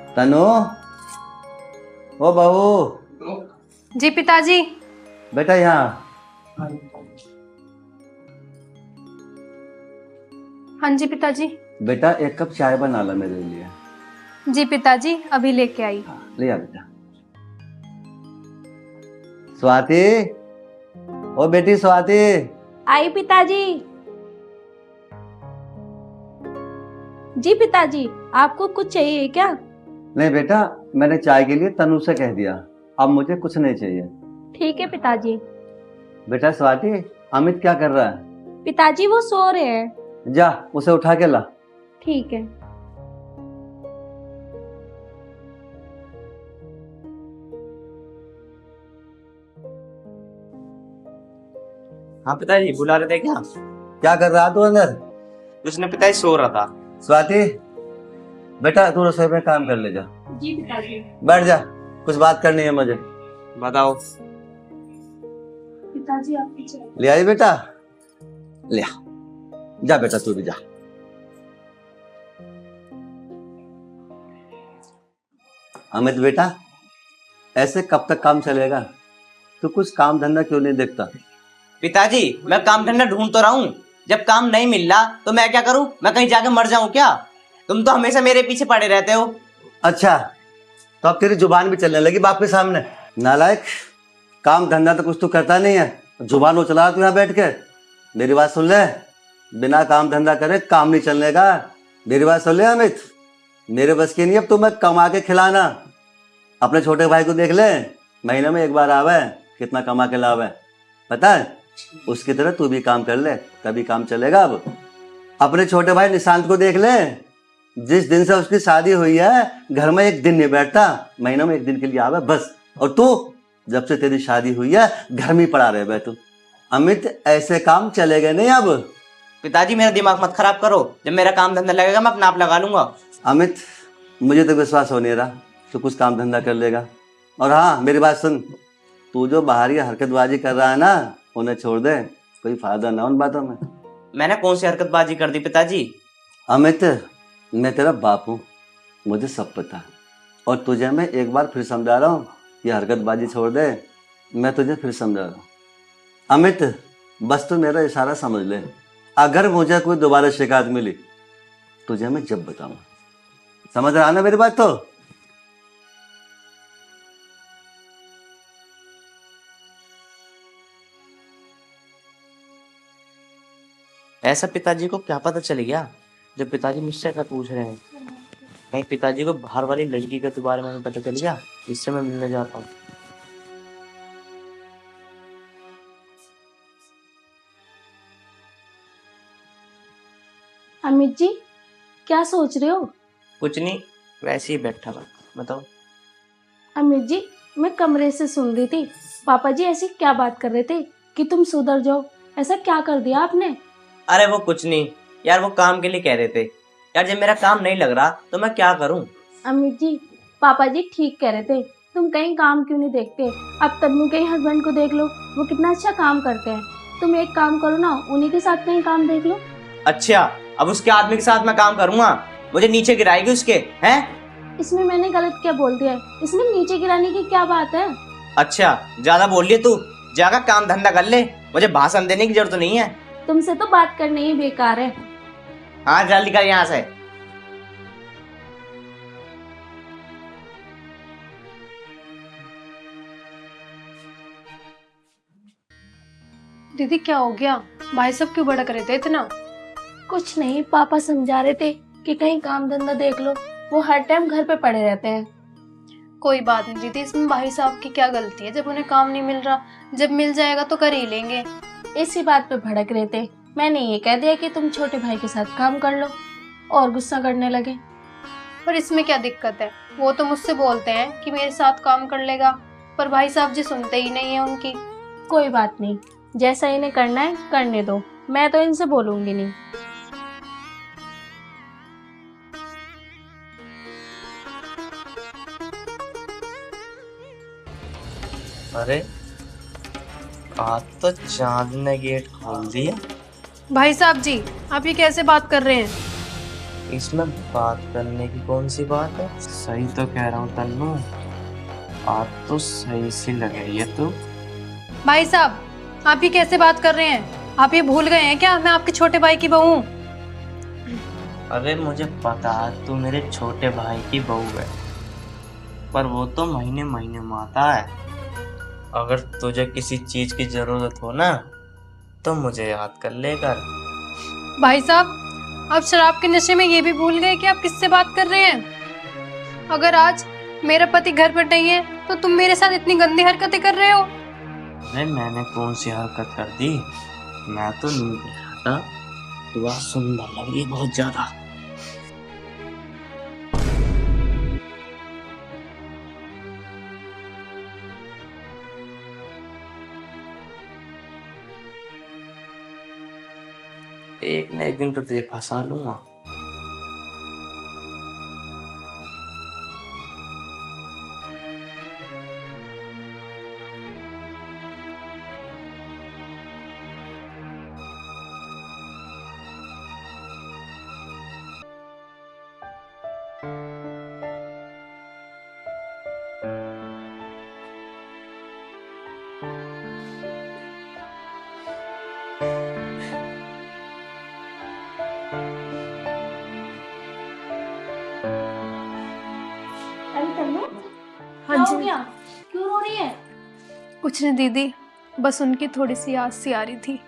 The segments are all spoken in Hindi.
तनु, ओ बहू। जी पिताजी। बेटा यहाँ। हाँ जी पिताजी। बेटा एक कप चाय बना ला मेरे लिए। जी पिताजी, अभी लेके आई। ले आ बेटा। स्वाति, ओ बेटी स्वाति। आई पिताजी। जी पिताजी, आपको कुछ चाहिए क्या? नहीं बेटा, मैंने चाय के लिए तनु से कह दिया, अब मुझे कुछ नहीं चाहिए। ठीक है पिताजी। बेटा स्वाति, अमित क्या कर रहा है? पिताजी वो सो रहे हैं। जा उसे उठा के ला। ठीक है। हाँ पिताजी, बुला रहे थे क्या? क्या कर रहा तू अंदर? उसने पिताजी सो रहा था। स्वाति, बेटा तू रसोई में काम कर ले जा। जी पिताजी। बैठ जा, कुछ बात करनी है मुझे। बताओ। पिताजी आपकी चाय। ले आई बेटा, ले आ। जा बेटा तू भी जा। अमित बेटा, ऐसे कब तक काम चलेगा? तू कुछ काम धंधा क्यों नहीं देखता? पिताजी, मैं काम धंधा ढूंढ तो रहा हूँ। जब काम नहीं मिल रहा तो मैं क्या करूँ? मैं कहीं जाके मर जाऊं क्या? तुम तो हमेशा मेरे पीछे पड़े रहते हो। अच्छा, तो अब तेरी जुबान भी चलने लगी बाप के सामने। नालायक, काम धंधा तो कुछ तू करता नहीं है, जुबान उचला तू यहाँ बैठ के। मेरी बात सुन ले, बिना काम धंधा करे काम नहीं चलने का। मेरी बात सुन ले अमित, मेरे बस की नहीं अब तुम्हें कमा के खिलाना। अपने छोटे भाई को देख ले, महीने में एक बार आवे, कितना कमा के लावे, पता है? उसकी तरह तू भी काम कर ले, तभी काम चलेगा। अब अपने छोटे भाई निशांत को देख ले, जिस दिन से उसकी शादी हुई है घर में एक दिन नहीं बैठता, महीने में एक दिन के लिए आवे बस। और तू जब से तेरी शादी हुई है घर में पड़ा रहे बे तू। अमित, ऐसे काम चलेगा नहीं अब। पिताजी, मेरा दिमाग मत खराब करो। जब मेरा काम धंधा लगेगा मैं अपना आप लगा लूंगा। अमित, मुझे तो विश्वास हो नहीं रहा तू कुछ काम धंधा कर लेगा। और हाँ मेरी बात सुन, तू जो बाहरी हरकतबाजी कर रहा है ना, उन्हें छोड़ दे, कोई फायदा ना उन बातों में। मैंने कौन सी हरकतबाजी कर दी पिताजी? अमित, मैं तेरा बाप हूँ, मुझे सब पता है। और तुझे मैं एक बार फिर समझा रहा हूँ, ये हरकतबाजी छोड़ दे। मैं तुझे फिर समझा रहा हूँ अमित, बस तू मेरा इशारा समझ ले। अगर मुझे कोई दोबारा शिकायत मिली तुझे मैं जब बताऊंगा। समझ रहा ना मेरी बात? तो ऐसा पिताजी को क्या पता चल गया जब पिताजी मुझसे क्या पूछ रहे हैं? कहीं पिताजी को बाहर वाली लड़की के बारे में पता चल गया, इससे मैं मिलने जाता हूँ। अमित जी, क्या सोच रहे हो? कुछ नहीं, वैसे ही बैठा था। बताओ। अमित जी, मैं कमरे से सुन रही थी, पापा जी ऐसी क्या बात कर रहे थे कि तुम सुधर जाओ। ऐसा क्या कर दिया आपने? अरे वो कुछ नहीं यार, वो काम के लिए कह रहे थे यार। जब मेरा काम नहीं लग रहा तो मैं क्या करूं? अमित जी, पापा जी ठीक कह रहे थे, तुम कहीं काम क्यों नहीं देखते? अब तन्नू के हस्बैंड को देख लो, वो कितना अच्छा काम करते हैं। तुम एक काम करो ना, उन्हीं के साथ कहीं काम देख लो। अच्छा, अब उसके आदमी के साथ मैं काम करूंगा? मुझे नीचे गिराएगी उसके हैं? इसमें मैंने गलत क्या बोल दिया है? इसमें नीचे गिराने की क्या बात है? अच्छा, ज्यादा बोल लिए तू। जाकर काम धंधा कर ले, मुझे भाषण देने की जरूरत नहीं है। तुमसे तो बात करनी ही बेकार है। हाँ जल्दी कर यहाँ से। दीदी क्या हो गया? भाई सब क्यों भड़क रहे थे इतना? कुछ नहीं, पापा समझा रहे थे कि कहीं काम धंधा देख लो, वो हर टाइम घर पे पड़े रहते हैं। कोई बात नहीं दीदी, इसमें भाई साहब की क्या गलती है? जब उन्हें काम नहीं मिल रहा, जब मिल जाएगा तो कर ही लेंगे। इसी बात पे भड़क रहे थे। मैंने ये कह दिया कि तुम छोटे भाई के साथ काम कर लो, और गुस्सा करने लगे। पर इसमें क्या दिक्कत है? वो तो मुझसे बोलते हैं कि मेरे साथ काम कर लेगा, पर भाई साहब जी सुनते ही नहीं है उनकी। कोई बात नहीं, जैसा इन्हें करना है करने दो, मैं तो इनसे बोलूंगी नहीं। अरे आज तो चांद ने गेट खोल दिया। भाई साहब जी, आप ये कैसे बात कर रहे हैं? इसमें बात करने की कौन सी बात है? सही तो कह रहा हूँ तन्नू, आज तो सही सी लग रही है तू। भाई साहब, आप ये कैसे बात कर रहे हैं? आप ये भूल गए हैं क्या मैं आपके छोटे भाई की बहू हूँ? अबे मुझे पता है तू मेरे छोटे भाई की बहू है, पर वो तो महीने महीने में आता है। अगर तुझे किसी चीज की जरूरत हो ना तो मुझे याद कर ले कर। भाई साहब, आप शराब के नशे में ये भी भूल गए कि आप किससे बात कर रहे हैं? अगर आज मेरा पति घर पर नहीं है तो तुम मेरे साथ इतनी गंदी हरकतें कर रहे हो? अरे मैंने कौन सी हरकत कर दी? मैं तो नींद में था। तू आज सुंदर लग रही है बहुत ज्यादा। एक न एक दिन तो तुझे फंसा लूंगा। अरे तन्नू, हाँ क्या जी। हो गया? क्यों रो रही है? कुछ नहीं दीदी, बस उनकी थोड़ी सी याद सी आ रही थी।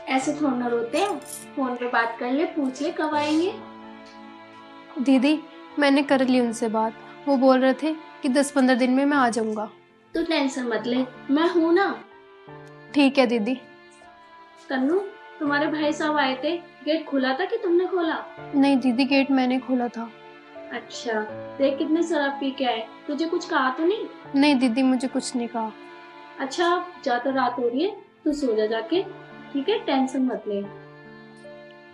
ऐसे थोड़ा ना रोते हैं, फोन पे बात कर ले, पूछ ले कब आएंगे। दीदी, मैंने कर ली उनसे बात। वो बोल रहे थे कि 10-15 दिन में मैं आ जाऊंगा। तू टेंशन मत ले, मैं हूं ना। ठीक है दीदी। तन्नू, तुम्हारे भाई साहब आए थे, गेट खुला था कि तुमने खोला? नहीं दीदी, गेट मैंने खोला था। अच्छा, देख कितने शराब पी के आए, तुझे कुछ कहा तो नहीं? नहीं दीदी, मुझे कुछ नहीं कहा। अच्छा, ज्यादा रात हो रही है, तू सो जा जाके, ठीक है? टेंशन मत ले।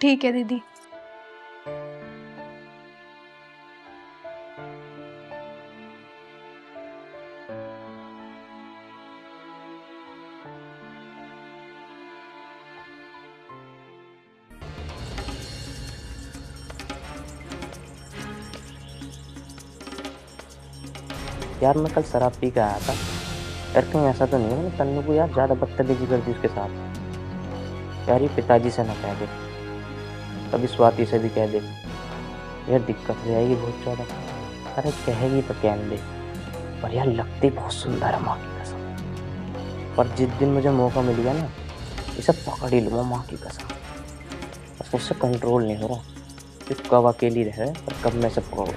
ठीक है दीदी। यार मैं कल शराब पी के आया था। यार कहीं ऐसा तो नहीं है मैंने तन्नू को यार ज्यादा बदतमीजी कर दी उसके साथ? यार ये पिताजी से ना कह दे, कभी स्वाति से भी कह दे, यार दिक्कत हो जाएगी बहुत ज्यादा। अरे कहेगी तो कहने दे, पर यार लगती बहुत सुंदर है माँ की कसम। पर जिस दिन मुझे मौका मिल गया ना, इसे पकड़ ही लूँगा माँ की कसम। बस मुझसे कंट्रोल नहीं हो रहा कि कब अकेली रहे और कब मैं इसे पकड़ूँ।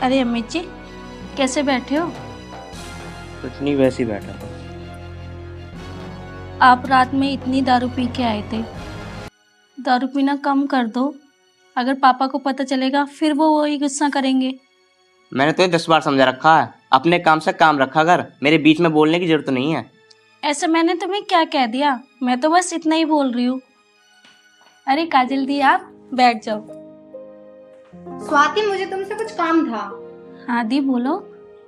अरे अमित जी, कैसे बैठे हो? कुछ नहीं, वैसे ही बैठा था। आप रात में इतनी दारू पी के आए थे, दारू पीना कम कर दो। अगर पापा को पता चलेगा फिर वो वही गुस्सा करेंगे। मैंने तो ये 10 बार समझा रखा है, अपने काम से काम रखा कर, मेरे बीच में बोलने की जरूरत नहीं है। ऐसे मैंने तुम्हें क्या कह दिया? मैं तो बस इतना ही बोल रही हूँ। अरे काजल दी, आप बैठ जाओ। स्वाति, मुझे तुमसे कुछ काम था। हाँ दी, बोलो।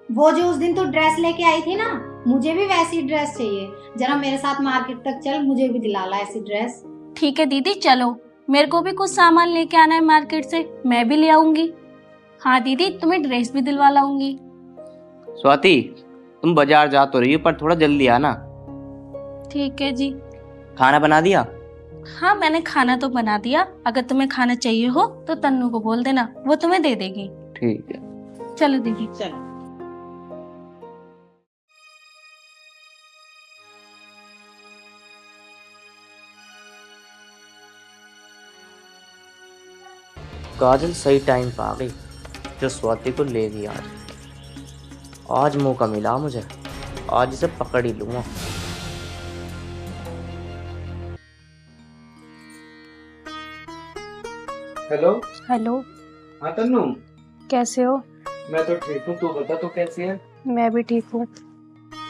वो जो उस दिन तू ड्रेस लेके आई थी ना, मुझे भी वैसी ड्रेस चाहिए। जरा मेरे साथ मार्केट तक चल, मुझे भी दिला ला ऐसी ड्रेस। ठीक है दीदी, चलो। मेरे को भी कुछ सामान लेके आना है मार्केट से, मैं भी ले आऊंगी। हाँ दीदी, तुम्हें ड्रेस भी दिलवा लाऊंगी। स्वाति, तुम बाजार जा तो रही हो पर थोड़ा जल्दी आना। ठीक है जी। खाना बना दिया? हाँ, मैंने खाना तो बना दिया। अगर तुम्हें खाना चाहिए हो तो तन्नू को बोल देना, वो तुम्हें दे देगी। ठीक है। चलो दीदी। चलो। काजल सही टाइम पे आ गई, जो स्वाति को ले गई। आज मौका मिला मुझे, आज इसे पकड़ ही लूंगा। हेलो। हेलो, हाँ तन्नू, कैसे हो? मैं तो ठीक हूँ, तू बता तू कैसी है? मैं भी ठीक हूँ।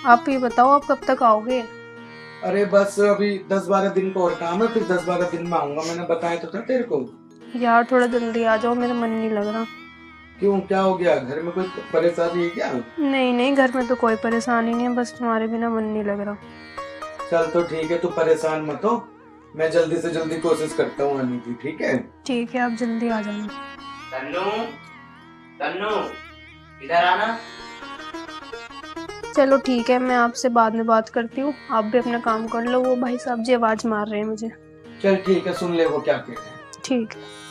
आप ये बताओ, आप कब तक आओगे? अरे बस अभी 10-12 दिन का और काम है, फिर 10-12 दिन में आऊंगा। मैंने बताया तो था तेरे को। यार थोड़ा जल्दी आ जाओ, मेरा मन नहीं लग रहा। क्यों, क्या हो गया? घर में कोई परेशानी है क्या? नहीं नहीं, घर में तो कोई परेशानी नहीं है, बस तुम्हारे बिना मन नहीं लग रहा। चल तो ठीक है, तू परेशान मत हो। मैं जल्दी से जल्दी कोशिश करता हूँ आने की, ठीक है? ठीक है, आप जल्दी आ जाना। तन्नू, तन्नू, इधर आना। चलो ठीक है, मैं आपसे बाद में बात करती हूँ, आप भी अपना काम कर लो। वो भाई साहब जी आवाज मार रहे हैं मुझे। चल ठीक है, सुन ले वो क्या कह रहे हैं। ठीक है।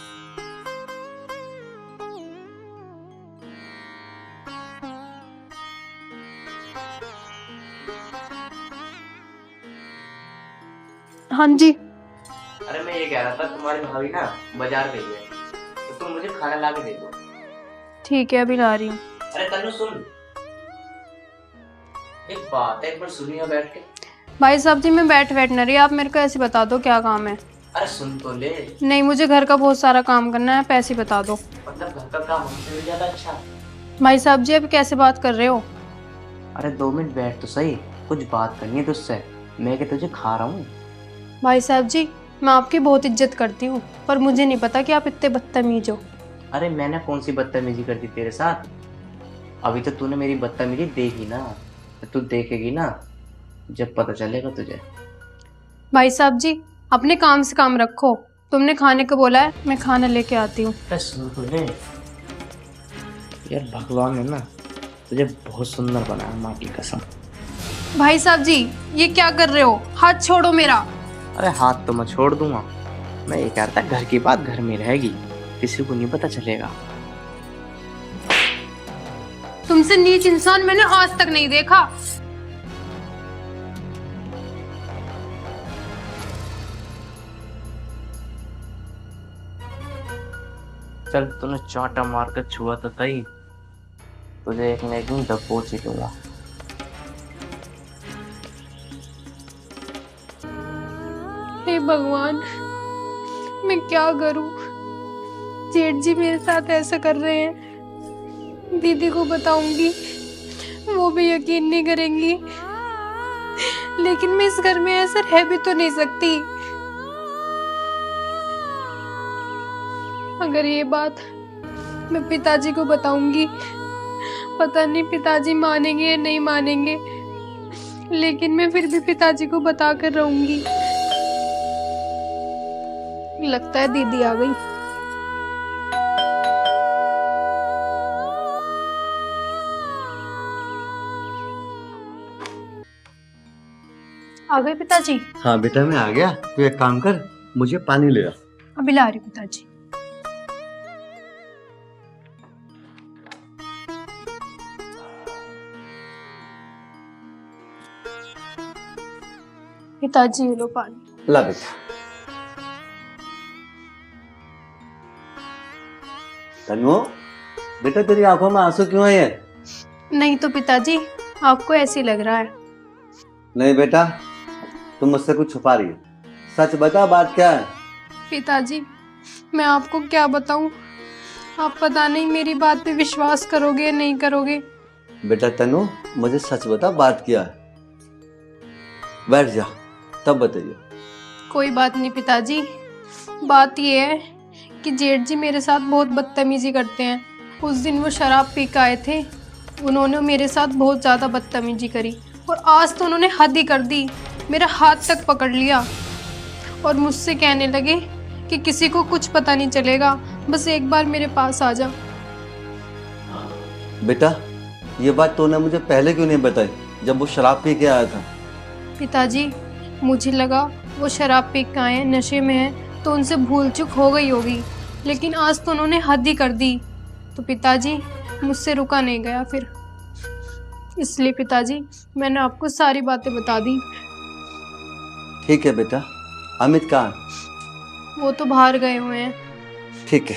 हाँ जी। अरे मैं ये कह रहा था, तुम्हारी भाभी ना बाजार गई है, तो तुम मुझे खाना ला के दे दो। ठीक है, अभी ला रही हूँ। अरे तन्नू सुन, एक बात है, एक बार सुनिए बैठ के। भाई साहब जी, मैं बैठ न रही, आप मेरे को ऐसे बता दो क्या काम है। अरे सुन तो ले। नहीं, मुझे घर का बहुत सारा काम करना है, पैसे बता दो। मतलब घर का काम हमसे भी ज्यादा अच्छा। भाई साहब जी, अभी कैसे बात कर रहे हो? अरे 2 मिनट बैठ तो सही, कुछ बात करनी है तुझसे। मैं क्या तुझे खा रहा हूँ? भाई साहब जी, मैं आपकी बहुत इज्जत करती हूँ, पर मुझे नहीं पता कि आप इतने बदतमीज हो। अरे मैंने कौन सी बदतमीजी कर दी तेरे साथ? अभी तो तूने मेरी बदतमीजी देखी ना, तो तू देखेगी ना जब पता चलेगा तुझे। भाई साहब जी, अपने काम से काम रखो। तुमने खाने को बोला है, मैं खाना लेके आती हूँ। अरे सुन तो ले यार, भगवान ने ना तुझे बहुत सुंदर बनाया, माँ की कसम। भाई साहब जी, ये क्या कर रहे हो? हाथ छोड़ो मेरा। अरे हाथ तो मैं छोड़ दूंगा, मैं ये कह रहा था घर की बात घर में रहेगी, किसी को नहीं पता चलेगा। तुमसे नीच इंसान मैंने आज तक नहीं देखा। चल तूने चांटा मार कर छुआ तो सही, तुझे एक न एक दिन दबोच ही लूंगा। हे भगवान, मैं क्या करूं? जेठ जी मेरे साथ ऐसा कर रहे हैं। दीदी को बताऊंगी, वो भी यकीन नहीं करेंगी, लेकिन मैं इस घर में ऐसा रह भी तो नहीं सकती। अगर ये बात मैं पिताजी को बताऊंगी, पता नहीं पिताजी मानेंगे या नहीं मानेंगे, लेकिन मैं फिर भी पिताजी को बता कर रहूंगी। लगता है दीदी आ गई। आ गए पिताजी? हाँ बेटा, मैं आ गया। तू एक काम कर, मुझे पानी ले आ। अभी ला रही हूँ पिताजी। पिताजी ये लो पानी। ला बेटा। तन्नू, बेटा तेरी आंखों में आंसू क्यों है? नहीं तो पिताजी, आपको ऐसे ही लग रहा है। नहीं बेटा, तुम मुझसे कुछ छुपा रही है। सच बता, बात क्या है? पिताजी, मैं आपको क्या बताऊं? आप पता नहीं मेरी बात पे विश्वास करोगे या नहीं करोगे। बेटा तन्नू, मुझे सच बता, बात क्या है? बैठ जा, तब बताइए। कोई बात नहीं पिताजी, बात ये है कि जेठ जी मेरे साथ बहुत बदतमीजी करते हैं। उस दिन वो शराब पी के आए थे, उन्होंने मेरे साथ बहुत ज़्यादा बदतमीजी करी, और आज तो उन्होंने हद ही कर दी। मेरा हाथ तक पकड़ लिया और मुझसे कहने लगे कि किसी को कुछ पता नहीं चलेगा, बस एक बार मेरे पास आ जा। बेटा, ये बात तूने मुझे पहले क्यों नहीं बताई, जब वो शराब पी के आया था? पिताजी, मुझे लगा वो शराब पी के आए हैं, नशे में हैं, तो उनसे भूल चूक हो गई होगी, लेकिन आज तो उन्होंने हद ही कर दी। तो पिताजी, मुझसे रुका नहीं गया फिर, इसलिए पिताजी मैंने आपको सारी बातें बता दी। ठीक है बेटा। अमित कहाँ? वो तो बाहर गए हुए हैं। ठीक है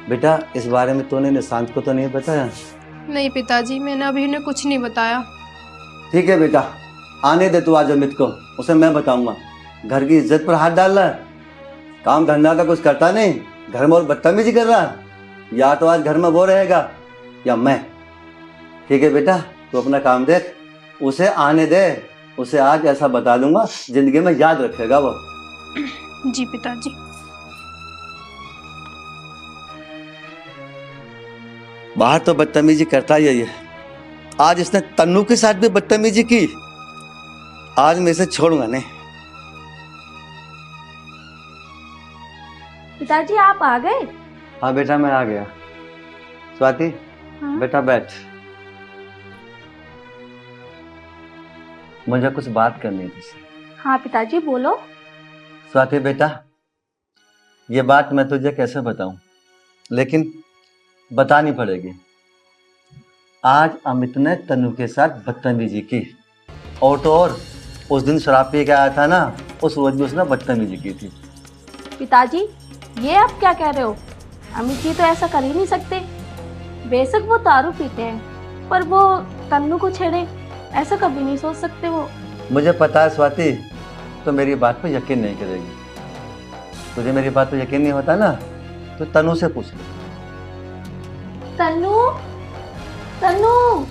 बेटा, इस बारे में तूने निशांत को तो नहीं बताया? नहीं पिताजी, मैंने अभी उन्हें कुछ नहीं बताया। ठीक है बेटा, आने दे तू आज अमित को, उसे मैं बताऊंगा। घर की इज्जत पर हाथ डाल रहा है, काम धंधा का कुछ करता नहीं, घर में और बदतमीजी कर रहा है। या तो आज घर में वो रहेगा या मैं। ठीक है बेटा, तू अपना काम देख, उसे आने दे। उसे आज ऐसा बता दूंगा, जिंदगी में याद रखेगा वो। जी पिताजी। बाहर तो बदतमीजी करता ही है, आज इसने तन्नू के साथ भी बदतमीजी की। आज मैं इसे छोड़ूंगा नहीं। पिताजी आप आ गए? हाँ बेटा मैं आ गया। स्वाति हाँ? बेटा बैठ, मुझे कुछ बात करनी है तुझसे। हाँ पिताजी बोलो। स्वाति बेटा, ये बात मैं तुझे कैसे बताऊं, लेकिन बतानी पड़ेगी। आज अमित ने तनु के साथ बदतमीजी की, और तो और उस दिन शराब पी के आया था ना, उस रोज भी उसने बदतमीजी की थी। पिताजी ये आप क्या कह रहे हो? अमित जी तो ऐसा कर ही नहीं सकते। बेशक वो दारू पीते हैं, पर वो तन्नू को छेड़े, ऐसा कभी नहीं सोच सकते वो। मुझे पता है स्वाति, तो मेरी बात पर यकीन नहीं करेगी। तुझे मेरी बात पर यकीन नहीं होता ना, तो तनु से पूछ ले। तन्नू, तन्नू।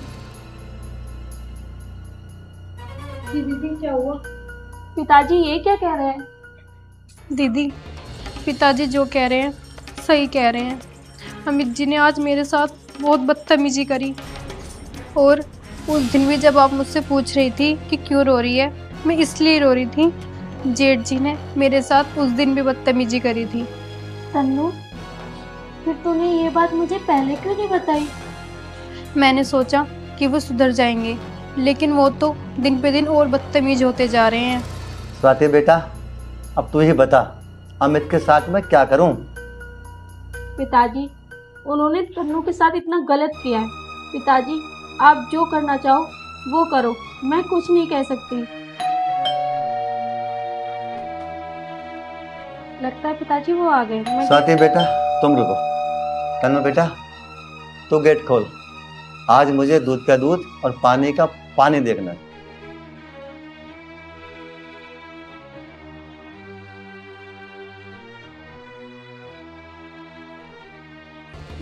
दीदी क्या हुआ? पिताजी ये क्या कह रहे हैं? दीदी, पिताजी जो कह रहे हैं सही कह रहे हैं। अमित जी ने आज मेरे साथ बहुत बदतमीजी करी, और उस दिन भी जब आप मुझसे पूछ रही थी कि क्यों रो रही है, मैं इसलिए रो रही थी, जेठ जी ने मेरे साथ उस दिन भी बदतमीजी करी थी। तन्नू, फिर तूने ये बात मुझे पहले क्यों नहीं बताई? मैंने सोचा कि वो सुधर जाएंगे, लेकिन वो तो दिन पे दिन और बदतमीज होते जा रहे हैं। स्वाति बेटा, अब तू ही बता, अमित के साथ मैं क्या करूं? पिताजी उन्होंने तन्नू के साथ इतना गलत किया है। पिताजी आप जो करना चाहो वो करो, मैं कुछ नहीं कह सकती। लगता है पिताजी वो आ गए। मैं स्वाति बेटा तुम रुको। तन्नु बेटा तू गेट खोल, आज मुझे दूध का दूध और पानी का पानी देखना है।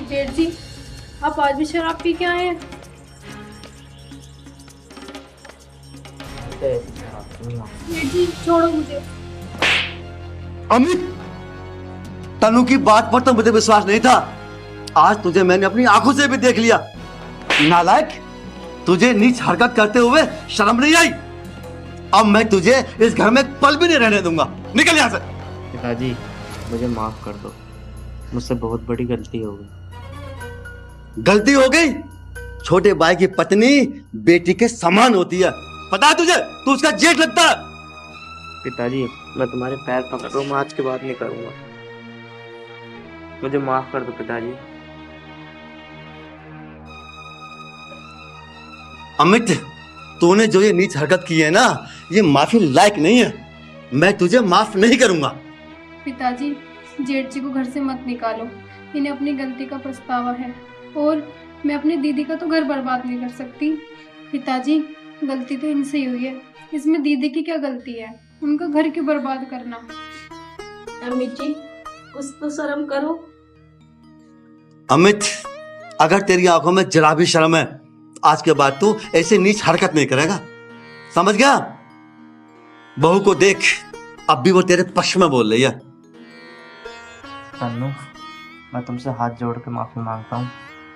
जेठ जी, आप आज भी शराब पी के आए हैं? जेठ जी छोड़ो मुझे। अमित, तनु की बात पर तो मुझे विश्वास नहीं था, आज तुझे मैंने अपनी आंखों से भी देख लिया। नालायक, तुझे नीच हरकत करते हुए शर्म नहीं आई? अब मैं तुझे इस घर में एक पल भी नहीं रहने दूंगा। निकल यहाँ से। पिताजी मुझे माफ कर दो, मुझसे बहुत बड़ी गलती हो गई। गलती हो गई? छोटे भाई की पत्नी बेटी के समान होती है, पता है तुझे? तू उसका जेठ लगता है। पिताजी मैं तुम्हारे पैर पकड़ रहा हूँ, मैं आज के बाद नहीं करूँगा, मुझे माफ कर दो पिताजी। अमित, तूने जो ये नीच हरकत की है ना, ये माफी लायक नहीं है। मैं तुझे माफ नहीं करूंगा। पिताजी जेठ जी को घर से मत निकालो, इन्हें अपनी गलती का पछतावा है, और मैं अपनी दीदी का तो घर बर्बाद नहीं कर सकती। पिताजी गलती तो इनसे ही हुई है, इसमें दीदी की क्या गलती है? उनका घर क्यों बर्बाद करना? अमित जी कुछ तो शर्म करो। अमित, अगर तेरी आंखों में जरा भी शर्म है, आज के बाद तू ऐसे नीच हरकत नहीं करेगा, समझ गया? बहू को देख, अब भी वो तेरे पक्ष में बोल रही है। तन्नू मैं तुमसे हाथ जोड़ के माफी मांगता हूँ,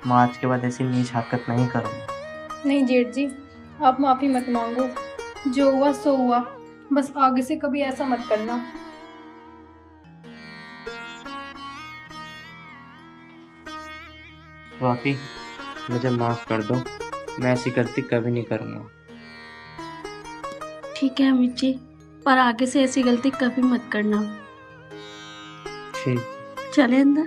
मैं आज के बाद ऐसी नीच हरकत नहीं करूँगा। नहीं जेठ जी, आप माफ़ी मत मांगो, जो हुआ सो हुआ, बस आगे से कभी ऐसा मत करना। वाकई मुझे माफ कर दो, मैं ऐसी गलती कभी नहीं करूँगा। ठीक है अमित जी, पर आगे से ऐसी गलती कभी मत करना। ठीक। चले अंदर।